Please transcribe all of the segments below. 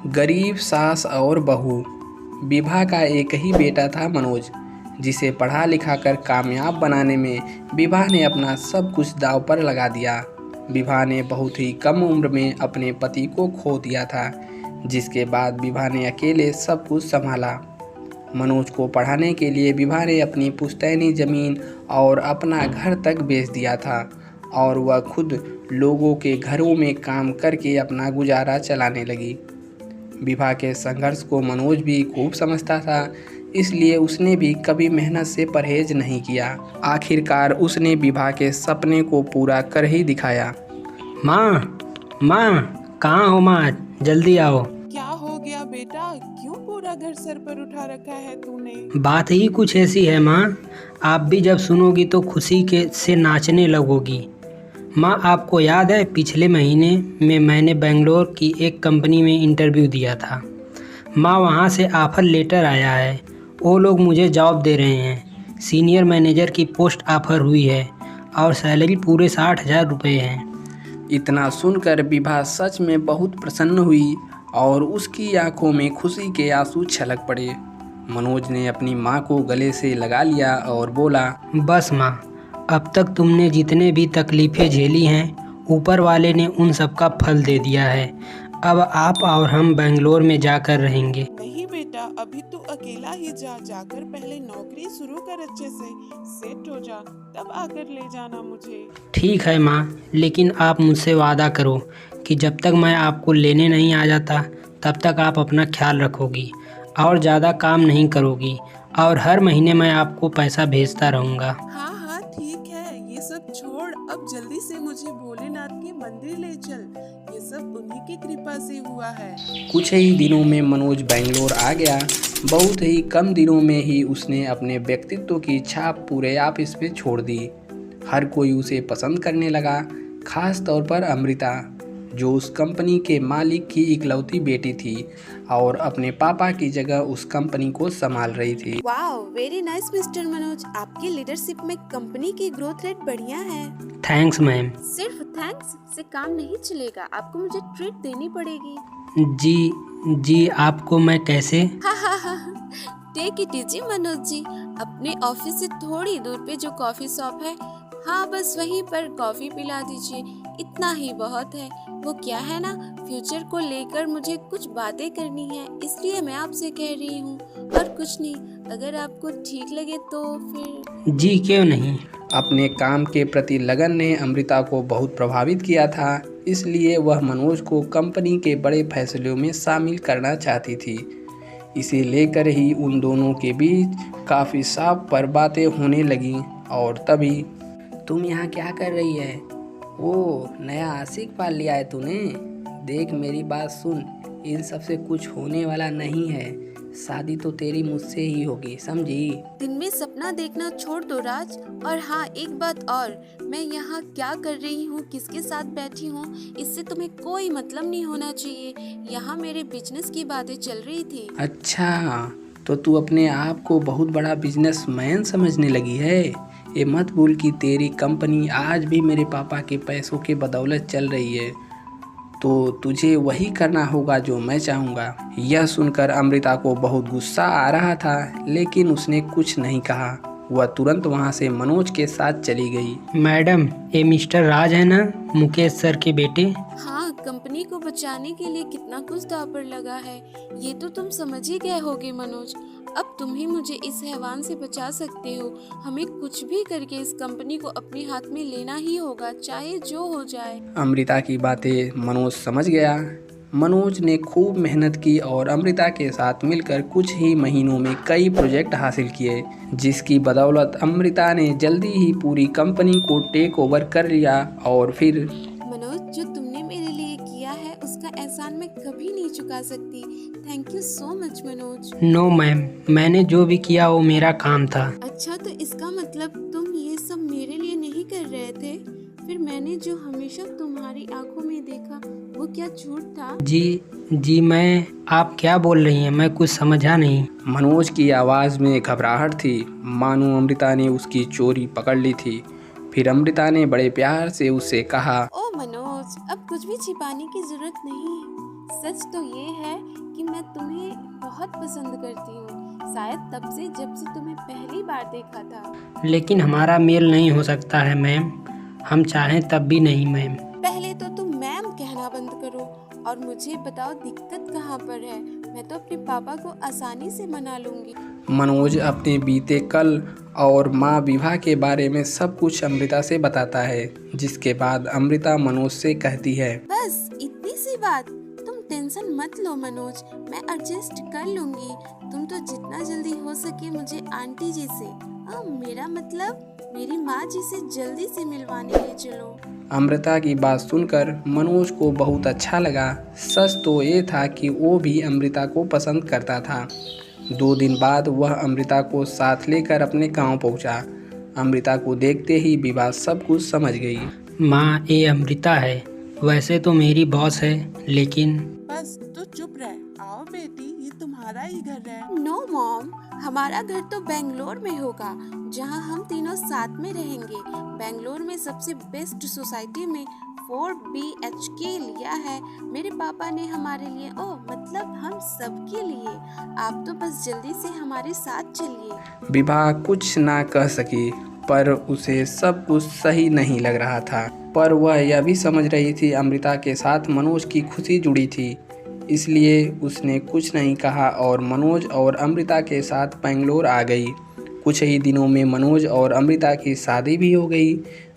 गरीब सास और बहू। विभा का एक ही बेटा था मनोज, जिसे पढ़ा लिखा कर कामयाब बनाने में विभा ने अपना सब कुछ दांव पर लगा दिया। विभा ने बहुत ही कम उम्र में अपने पति को खो दिया था, जिसके बाद विभा ने अकेले सब कुछ संभाला। मनोज को पढ़ाने के लिए विभा ने अपनी पुश्तैनी ज़मीन और अपना घर तक बेच दिया था और वह खुद लोगों के घरों में काम करके अपना गुजारा चलाने लगी। विभा के संघर्ष को मनोज भी खूब समझता था, इसलिए उसने भी कभी मेहनत से परहेज नहीं किया। आखिरकार उसने विभा के सपने को पूरा कर ही दिखाया। माँ, माँ, कहाँ हो माँ? जल्दी आओ। क्या हो गया बेटा? क्यों पूरा घर सर पर उठा रखा है तूने? बात ही कुछ ऐसी है माँ, आप भी जब सुनोगी तो खुशी के से नाचने लगोगी। माँ, आपको याद है पिछले महीने में मैंने बेंगलोर की एक कंपनी में इंटरव्यू दिया था। माँ, वहाँ से ऑफ़र लेटर आया है। वो लोग मुझे जॉब दे रहे हैं। सीनियर मैनेजर की पोस्ट ऑफ़र हुई है और सैलरी पूरे 60,000 रुपये हैं। इतना सुनकर विभा सच में बहुत प्रसन्न हुई और उसकी आंखों में खुशी के आंसू छलक पड़े। मनोज ने अपनी माँ को गले से लगा लिया और बोला, बस माँ, अब तक तुमने जितने भी तकलीफ़ें झेली हैं, ऊपर वाले ने उन सब का फल दे दिया है। अब आप और हम बेंगलोर में जाकर रहेंगे। नहीं बेटा, अभी तू अकेला ही जाकर पहले नौकरी शुरू कर, अच्छे से सेट हो जा, तब आकर ले जाना मुझे। ठीक है माँ, लेकिन आप मुझसे वादा करो कि जब तक मैं आपको लेने नहीं आ जाता तब तक आप अपना ख्याल रखोगी और ज़्यादा काम नहीं करोगी और हर महीने मैं आपको पैसा भेजता रहूँगा। हाँ हाँ ठीक है, ये सब छोड़, अब जल्दी से मुझे भोलेनाथ के मंदिर ले चल। ये सब उन्हीं की कृपा से हुआ है। कुछ ही दिनों में मनोज बेंगलोर आ गया। बहुत ही कम दिनों में ही उसने अपने व्यक्तित्व की छाप पूरे ऑफिस पे छोड़ दी। हर कोई उसे पसंद करने लगा, खास तौर पर अमृता, जो उस कंपनी के मालिक की इकलौती बेटी थी और अपने पापा की जगह उस कंपनी को संभाल रही थी। Wow, very nice mister Manoj, आपकी लीडरशिप में कंपनी की ग्रोथ रेट बढ़िया है। Thanks ma'am. सिर्फ थैंक्स से काम नहीं चलेगा, आपको मुझे ट्रीट देनी पड़ेगी। जी आपको मैं कैसे? Take it easy Manoj ji, अपने ऑफिस से थोड़ी दूर पे जो कॉफी शॉप है, हाँ बस वहीं पर कॉफी पिला दीजिए, इतना ही बहुत है। वो क्या है ना, फ्यूचर को लेकर मुझे कुछ बातें करनी है, इसलिए मैं आपसे कह रही हूँ, और कुछ नहीं। अगर आपको ठीक लगे तो फिर। जी क्यों नहीं। अपने काम के प्रति लगन ने अमृता को बहुत प्रभावित किया था, इसलिए वह मनोज को कंपनी के बड़े फैसलों में शामिल करना चाहती थी। इसे लेकर ही उन दोनों के बीच काफ़ी साफ पर बातें होने लगीं। और तभी, तुम यहाँ क्या कर रही है? ओ, नया आशिक पाल लिया है तूने? देख मेरी बात सुन, इन सब से कुछ होने वाला नहीं है। शादी तो तेरी मुझसे ही होगी, समझी? दिन में सपना देखना छोड़ दो राज। और हाँ, एक बात और, मैं यहाँ क्या कर रही हूँ, किसके साथ बैठी हूँ, इससे तुम्हें कोई मतलब नहीं होना चाहिए। यहाँ मेरे बिजनेस की बातें चल रही थी। अच्छा, तो तू अपने आप को बहुत बड़ा बिजनेसमैन समझने लगी है। ये मत भूल कि तेरी कंपनी आज भी मेरे पापा के पैसों के बदौलत चल रही है, तो तुझे वही करना होगा जो मैं चाहूँगा। यह सुनकर अमृता को बहुत गुस्सा आ रहा था, लेकिन उसने कुछ नहीं कहा। वह तुरंत वहाँ से मनोज के साथ चली गई। मैडम, ये मिस्टर राज है ना, मुकेश सर के बेटे? हाँ, कंपनी को बचाने के लिए कितना कुछ दांव पर लगा है, ये तो तुम समझ ही गए होगे मनोज। अब तुम ही मुझे इस हैवान से बचा सकते हो। हमें कुछ भी करके इस कंपनी को अपने हाथ में लेना ही होगा, चाहे जो हो जाए। अमृता की बातें मनोज समझ गया। मनोज ने खूब मेहनत की और अमृता के साथ मिलकर कुछ ही महीनों में कई प्रोजेक्ट हासिल किए, जिसकी बदौलत अमृता ने जल्दी ही पूरी कंपनी को टेक ओवर कर लिया। और फिर मनोज, जो तुमने मेरे लिए किया है उसका एहसान मैं कभी नहीं चुका सकती। Thank you so much Manoj. No ma'am, मैंने जो भी किया वो मेरा काम था। अच्छा, तो इसका मतलब तुम ये सब मेरे लिए नहीं कर रहे थे? फिर मैंने जो हमेशा तुम्हारी आंखों में देखा वो क्या झूठ था? जी आप क्या बोल रही हैं? मैं कुछ समझा नहीं। मनोज की आवाज़ में घबराहट थी, मानो अमृता ने उसकी चोरी पकड़ ली थी। फिर अमृता ने बड़े प्यार से उससे कहा, ओ मनोज, अब कुछ भी छिपाने की जरूरत नहीं। सच तो ये है कि मैं तुम्हें बहुत पसंद करती हूँ, शायद तब से जब से तुम्हें पहली बार देखा था। लेकिन हमारा मेल नहीं हो सकता है मैम, हम चाहें तब भी नहीं मैम। पहले तो तुम मैम कहना बंद करो और मुझे बताओ दिक्कत कहाँ पर है। मैं तो अपने पापा को आसानी से मना लूंगी। मनोज अपने बीते कल और माँ विभा के बारे में सब कुछ अमृता से बताता है, जिसके बाद अमृता मनोज से कहती है, बस इतनी सी बात, तुम टेंशन मत लो मनोज, मैं एडजस्ट कर लूंगी। तुम तो जितना जल्दी हो सके मुझे आंटी जी से, मेरा मतलब मेरी माँ जी से जल्दी से मिलवाने ले चलो। अमृता की बात सुनकर मनोज को बहुत अच्छा लगा। सच तो ये था कि वो भी अमृता को पसंद करता था। 2 दिन बाद वह अमृता को साथ लेकर अपने गांव पहुंचा। अमृता को देखते ही विभा सब कुछ समझ गई। माँ, ये अमृता है, वैसे तो मेरी बॉस है, लेकिन बस तो चुप रह। आओ बेटी, ये तुम्हारा ही घर है। नो मॉम, हमारा घर तो बेंगलोर में होगा, जहाँ हम तीनों साथ में रहेंगे। बेंगलोर में सबसे बेस्ट सोसाइटी में 4 BHK लिया है मेरे पापा ने हमारे लिए, मतलब हम सबके लिए। आप तो बस जल्दी से हमारे साथ चलिए। विभा कुछ ना कह सकी, पर उसे सब कुछ सही नहीं लग रहा था। पर वह यह भी समझ रही थी अमृता के साथ मनोज की खुशी जुड़ी थी, इसलिए उसने कुछ नहीं कहा और मनोज और अमृता के साथ बेंगलोर आ गई। कुछ ही दिनों में मनोज और अमृता की शादी भी हो गई।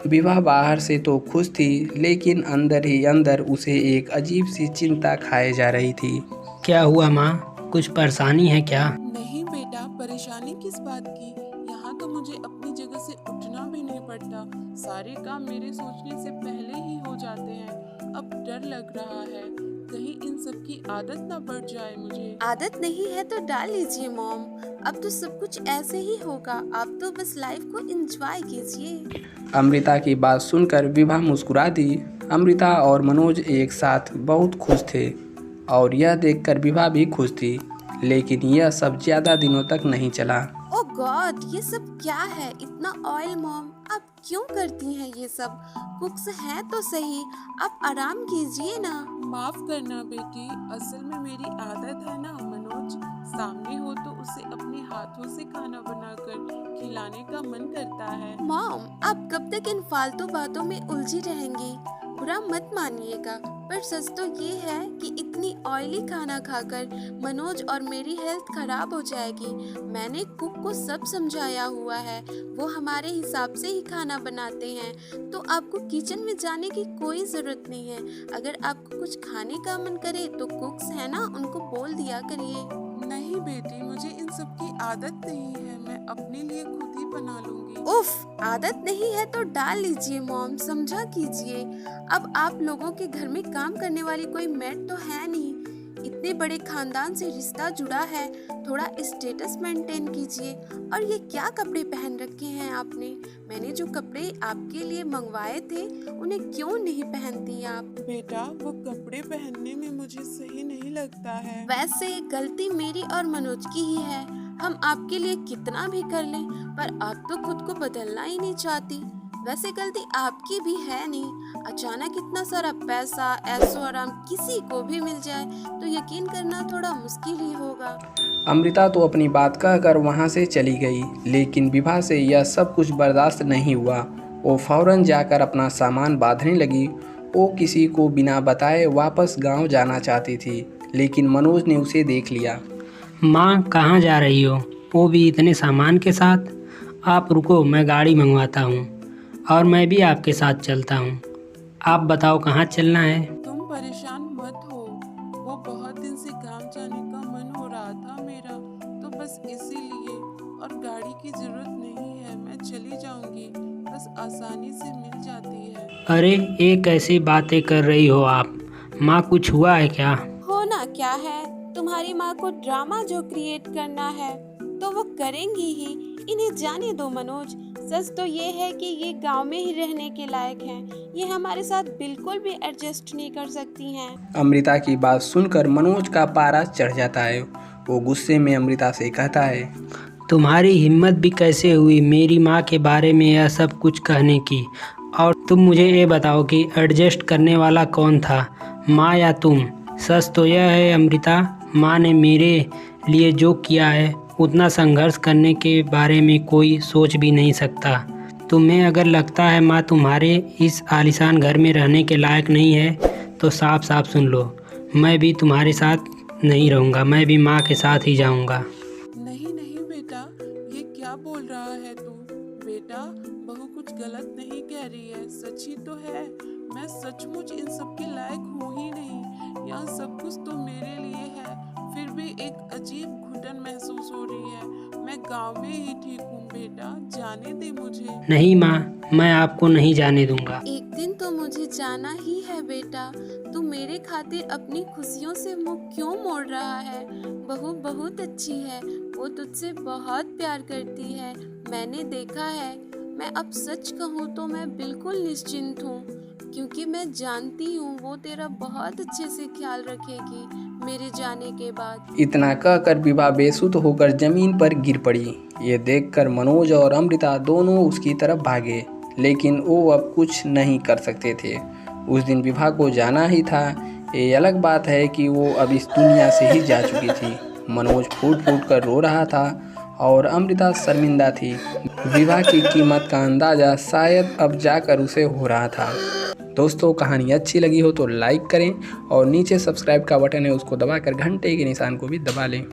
विभा बाहर से तो खुश थी, लेकिन अंदर ही अंदर उसे एक अजीब सी चिंता खाए जा रही थी। क्या हुआ माँ, कुछ परेशानी है क्या? नहीं बेटा, परेशानी किस बात की। यहाँ तो मुझे अपनी जगह से उठना भी नहीं पड़ता। सारे काम मेरे सोचने से पहले ही हो जाते हैं। अब डर लग रहा है कहीं इन सब की आदत ना पड़ जाए मुझे। आदत नहीं है तो डाल लीजिए मॉम, अब तो सब कुछ ऐसे ही होगा। आप तो बस लाइफ को एंजॉय कीजिए। अमृता की बात सुनकर विभा मुस्कुरा दी। अमृता और मनोज एक साथ बहुत खुश थे और यह देखकर विभा भी खुश थी, लेकिन यह सब ज़्यादा दिनों तक नहीं चला। ओह गॉड, ये सब क्या है? इतना ऑयल मॉम, आप क्यों करती हैं ये सब? कुक्स है तो सही, आप आराम कीजिए ना। माफ करना बेटी, असल में मेरी आदत है ना मनोज, सामने हो तो उसे अपने हाथों से खाना बनाकर खिलाने का मन करता है। मॉम, आप कब तक इन फालतू बातों में उलझी रहेंगी? बुरा मत मानिएगा, पर सच तो ये है कि इतनी ऑयली खाना खाकर मनोज और मेरी हेल्थ खराब हो जाएगी। मैंने कुक को सब समझाया हुआ है, वो हमारे हिसाब से ही खाना बनाते हैं, तो आपको किचन में जाने की कोई ज़रूरत नहीं है। अगर आपको कुछ खाने का मन करे तो कुक्स है ना, उनको बोल दिया करिए। नहीं बेटी, मुझे इन सब की आदत नहीं है, मैं अपने लिए खुद ही बना लूंगी। उफ, आदत नहीं है तो डाल लीजिए मॉम, समझा कीजिए। अब आप लोगों के घर में काम करने वाली कोई मेड तो है नहीं, इतने बड़े खानदान से रिश्ता जुड़ा है, थोड़ा स्टेटस मेंटेन कीजिए। और ये क्या कपड़े पहन रखे हैं आपने? मैंने जो कपड़े आपके लिए मंगवाए थे उन्हें क्यों नहीं पहनती आप? बेटा, वो कपड़े पहनने में मुझे सही नहीं लगता है। वैसे गलती मेरी और मनोज की ही है, हम आपके लिए कितना भी कर लें, पर आप तो खुद को बदलना ही नहीं चाहती। वैसे गलती आपकी भी है नहीं, अचानक इतना सारा पैसा, ऐशो आराम किसी को भी मिल जाए तो यकीन करना थोड़ा मुश्किल ही होगा। अमृता तो अपनी बात कहकर वहाँ से चली गई, लेकिन विभा से यह सब कुछ बर्दाश्त नहीं हुआ। वो फौरन जाकर अपना सामान बांधने लगी। वो किसी को बिना बताए वापस गांव जाना चाहती थी, लेकिन मनोज ने उसे देख लिया। माँ, कहाँ जा रही हो, वो भी इतने सामान के साथ? आप रुको, मैं गाड़ी मंगवाता हूँ और मैं भी आपके साथ चलता हूँ। आप बताओ कहाँ चलना है? तुम परेशान मत हो, वो बहुत दिन से गांव जाने का मन हो रहा था मेरा, तो बस इसीलिए। और गाड़ी की जरूरत नहीं है, मैं चली जाऊंगी, बस आसानी से मिल जाती है। अरे, ये कैसी बातें कर रही हो आप? माँ, कुछ हुआ है क्या? होना क्या है, तुम्हारी माँ को ड्रामा जो क्रिएट करना है तो वो करेंगी ही। इन्हें जाने दो मनोज, सच तो ये है कि ये गांव में ही रहने के लायक हैं, ये हमारे साथ बिल्कुल भी एडजस्ट नहीं कर सकती हैं। अमृता की बात सुनकर मनोज का पारा चढ़ जाता है। वो गुस्से में अमृता से कहता है, तुम्हारी हिम्मत भी कैसे हुई मेरी माँ के बारे में यह सब कुछ कहने की? और तुम मुझे ये बताओ कि एडजस्ट करने वाला कौन था, माँ या तुम? सच तो यह है अमृता, माँ ने मेरे लिए जो किया है उतना संघर्ष करने के बारे में कोई सोच भी नहीं सकता। तुम्हें अगर लगता है माँ तुम्हारे इस आलीशान घर में रहने के लायक नहीं है तो साफ साफ सुन लो, मैं भी तुम्हारे साथ नहीं रहूँगा, मैं भी माँ के साथ ही जाऊँगा। नहीं नहीं बेटा, ये क्या बोल रहा है तू? बेटा, बहू कुछ गलत नहीं कह रही है, सच ही तो है। मैं सचमुच इन सब के लायक हूँ ही नहीं। यहाँ सब कुछ तो मेरे लिए है, फिर भी एक अजीब घुटन महसूस हो रही है। मैं गांव में ही ठीक हूँ बेटा, जाने दे मुझे। नहीं माँ, मैं आपको नहीं जाने दूंगा। एक दिन तो मुझे जाना ही है बेटा। तू मेरे खातिर अपनी खुशियों से मुंह क्यों मोड़ रहा है? बहू बहुत अच्छी है, वो तुझसे बहुत प्यार करती है, मैंने देखा है। मैं अब सच कहूँ तो मैं बिल्कुल निश्चिंत हूँ, क्योंकि मैं जानती हूँ वो तेरा बहुत अच्छे से ख्याल रखेगी मेरे जाने के बाद। इतना कहकर विभा बेसुध होकर जमीन पर गिर पड़ी। ये देखकर मनोज और अमृता दोनों उसकी तरफ भागे, लेकिन वो अब कुछ नहीं कर सकते थे। उस दिन विभा को जाना ही था। ये अलग बात है कि वो अब इस दुनिया से ही जा चुकी थी। मनोज फूट फूट कर रो रहा था और अमृता शर्मिंदा थी। विभा की कीमत का अंदाज़ा शायद अब जाकर उसे हो रहा था। दोस्तों, कहानी अच्छी लगी हो तो लाइक करें और नीचे सब्सक्राइब का बटन है उसको दबाकर घंटे के निशान को भी दबा लें।